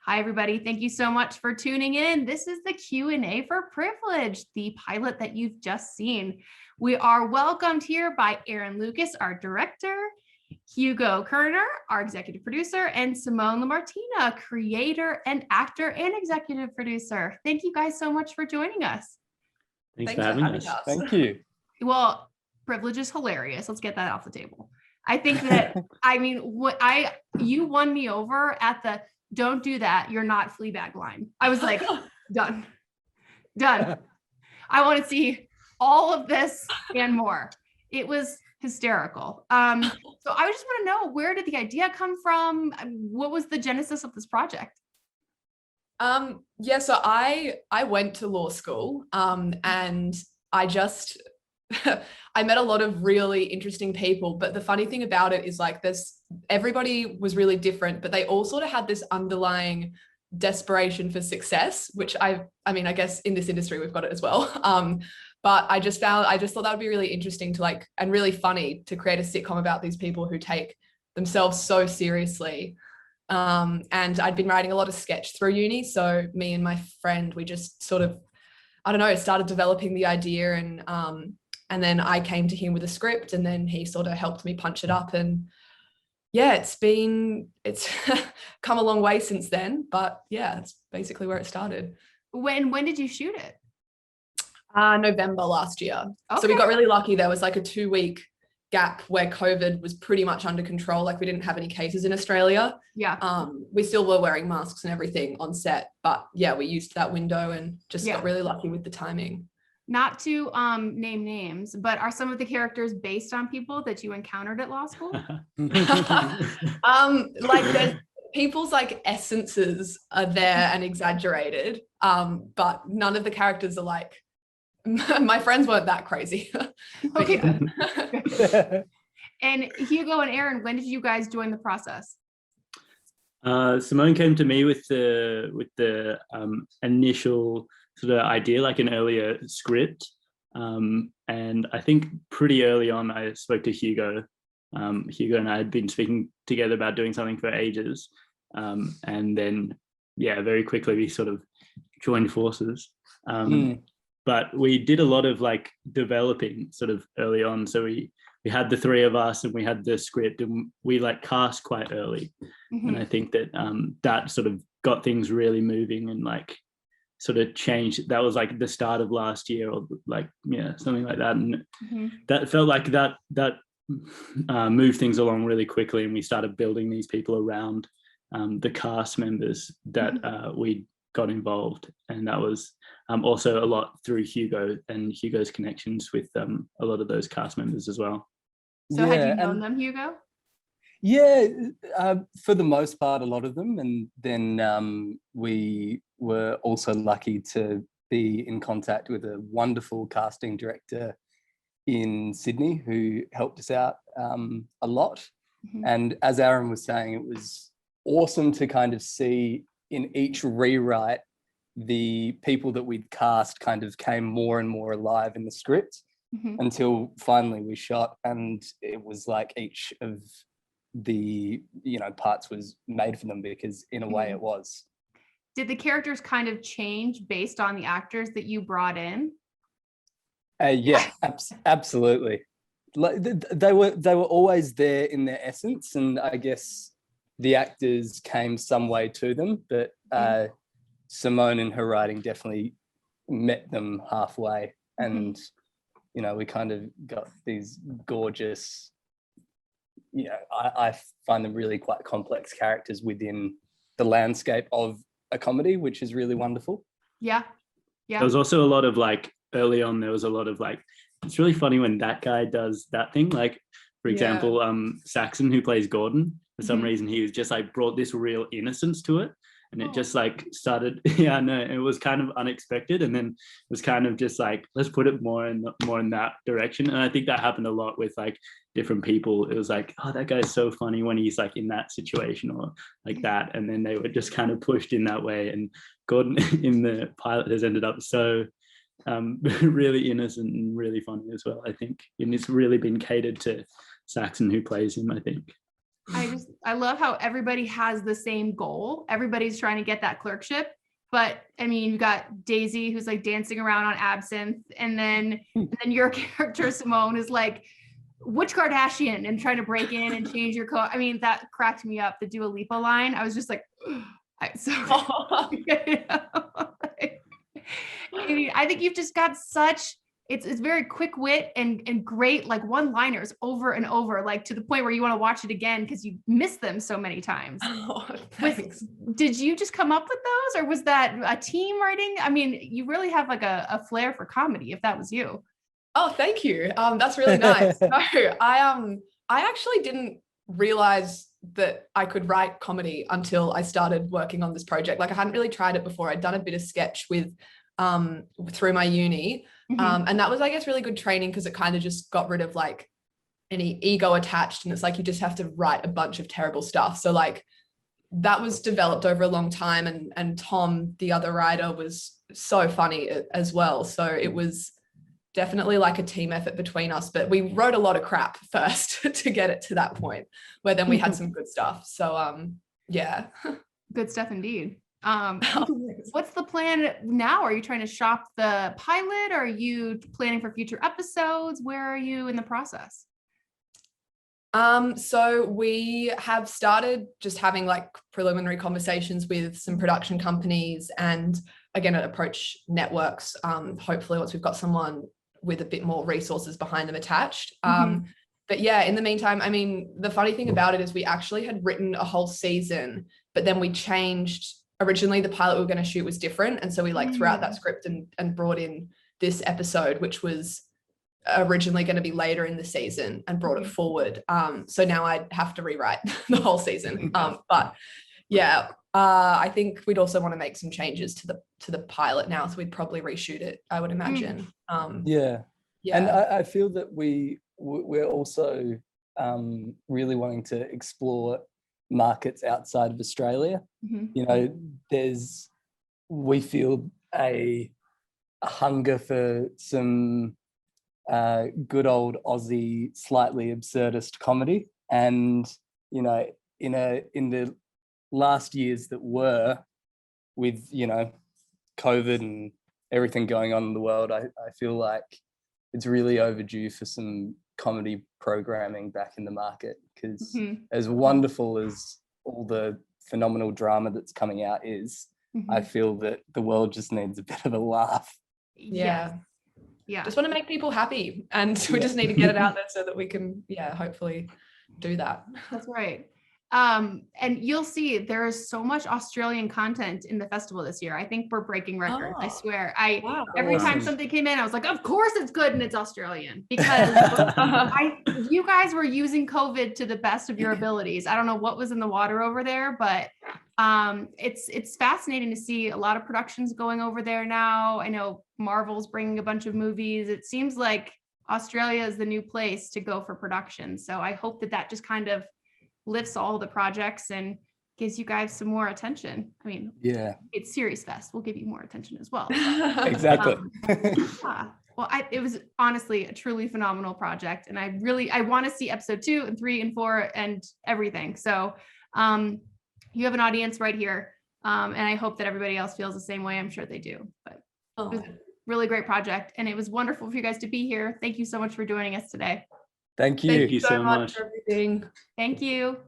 Hi, everybody. Thank you so much for tuning in. This is the Q&A for Privilege, the pilot that you've just seen. We are welcomed here by Aaron Lucas, our director, Hugo Kerner, our executive producer, and Simone LaMartina, creator and actor and executive producer. Thank you guys so much for joining us. Thanks for having us. Thank you. Well, Privilege is hilarious. Let's get that off the table. I think that, you won me over at the "don't do that, you're not Fleabag" line. I was like, done. I want to see all of this and more. It was hysterical. So I just want to know, where did the idea come from? What was the genesis of this project? So I went to law school and I just I met a lot of really interesting people, but the funny thing about it is like everybody was really different, but they all sort of had this underlying desperation for success, which I guess in this industry we've got it as well. But I just thought that would be really interesting to and really funny to create a sitcom about these people who take themselves so seriously. And I'd been writing a lot of sketch through uni. So me and my friend, we just sort of, started developing the idea, and then I came to him with a script, and then he sort of helped me punch it up. And yeah, it's come a long way since then, but yeah, that's basically where it started. When did you shoot it? November last year. Okay. So we got really lucky. There was like a 2-week gap where COVID was pretty much under control. Like we didn't have any cases in Australia. Yeah. We still were wearing masks and everything on set, but yeah, we used that window and just got really lucky with the timing. Not to name names, but are some of the characters based on people that you encountered at law school? People's essences are there and exaggerated, but none of the characters are like, my friends weren't that crazy. Okay. And Hugo and Aaron, when did you guys join the process? Simone came to me with the initial sort of idea, like an earlier script, and I think pretty early on I spoke to Hugo. Hugo and I had been speaking together about doing something for ages, and then very quickly we sort of joined forces. But we did a lot of developing sort of early on. So we had the three of us and we had the script, and we cast quite early. Mm-hmm. And I think that that sort of got things really moving and sort of changed. That was the start of last year, or something like that. And that felt like that moved things along really quickly, and we started building these people around the cast members that we got involved. And that was also a lot through Hugo and Hugo's connections with a lot of those cast members as well. So had you known them, Hugo? Yeah, for the most part, a lot of them. And then we were also lucky to be in contact with a wonderful casting director in Sydney who helped us out a lot. Mm-hmm. And as Aaron was saying, it was awesome to kind of see in each rewrite, the people that we'd cast kind of came more and more alive in the script until finally we shot, and it was like each of the parts was made for them, because in a way it was. Did the characters kind of change based on the actors that you brought in? Yeah, absolutely. They were always there in their essence, and I guess the actors came some way to them, but Simone in her writing definitely met them halfway, and we kind of got these gorgeous, I find them really quite complex characters within the landscape of a comedy, which is really wonderful. Yeah. There was also a lot of early on, there was a lot of it's really funny when that guy does that thing, for example, Saxon, who plays Gordon, for some reason he was just brought this real innocence to it, and it just started. Yeah, no, it was kind of unexpected, and then it was kind of just let's put it more in that direction. And I think that happened a lot with different people. It was oh, that guy's so funny when he's in that situation or that, and then they were just kind of pushed in that way. And Gordon in the pilot has ended up so really innocent and really funny as well, I think, and it's really been catered to Saxon, who plays him, I think. I love how everybody has the same goal. Everybody's trying to get that clerkship. But I mean, you got Daisy who's like dancing around on absinthe, and then your character Simone is like, which Kardashian, and trying to break in and change your code. I mean, that cracked me up. The Dua Lipa line. I was just like, I think you've just got such. It's very quick wit and great like one-liners over and over, like to the point where you want to watch it again because you miss them so many times. Oh, thanks. Did you just come up with those, or was that a team writing? I mean, you really have like a flair for comedy, if that was you. Oh, thank you. That's really nice. No, I actually didn't realize that I could write comedy until I started working on this project. Like I hadn't really tried it before. I'd done a bit of sketch with through my uni. And that was, I guess, really good training because it kind of just got rid of like any ego attached. And it's like, you just have to write a bunch of terrible stuff. So like that was developed over a long time. And Tom, the other writer, was so funny as well. So it was definitely like a team effort between us, but we wrote a lot of crap first to get it to that point where then we had some good stuff. So yeah. Good stuff indeed. What's the plan now? Are you trying to shop the pilot? Or are you planning for future episodes? Where are you in the process? So we have started just having like preliminary conversations with some production companies and again, approach networks. Hopefully once we've got someone with a bit more resources behind them attached. But yeah, in the meantime, I mean, the funny thing about it is we actually had written a whole season, but then we changed. Originally the pilot we were going to shoot was different. And so we like threw out that script and brought in this episode, which was originally going to be later in the season, and brought it forward. So now I'd have to rewrite the whole season. But yeah, I think we'd also want to make some changes to the pilot now. So we'd probably reshoot it, I would imagine. Yeah. And I feel that we're also really wanting to explore markets outside of Australia. You know, we feel a hunger for some good old Aussie, slightly absurdist comedy. And, you know, in the last years that were with, you know, COVID and everything going on in the world, I feel like it's really overdue for some comedy programming back in the market, because as wonderful as all the phenomenal drama that's coming out is, I feel that the world just needs a bit of a laugh. Yeah. Just want to make people happy, and we just need to get it out there so that we can hopefully do that. That's right. And you'll see there is so much Australian content in the festival this year. I think we're breaking records. I swear. Every time something came in, I was like, of course it's good and it's Australian, because you guys were using COVID to the best of your abilities. I don't know what was in the water over there, but it's fascinating to see a lot of productions going over there now. I know Marvel's bringing a bunch of movies. It seems like Australia is the new place to go for production. So I hope that just kind of lifts all the projects and gives you guys some more attention. I mean, it's SeriesFest. We'll give you more attention as well. Exactly. Well, it was honestly a truly phenomenal project. And I want to see episode 2 and 3 and 4 and everything. So you have an audience right here. And I hope that everybody else feels the same way. I'm sure they do. But it was a really great project. And it was wonderful for you guys to be here. Thank you so much for joining us today. Thank you. Thank you so much for everything. Thank you.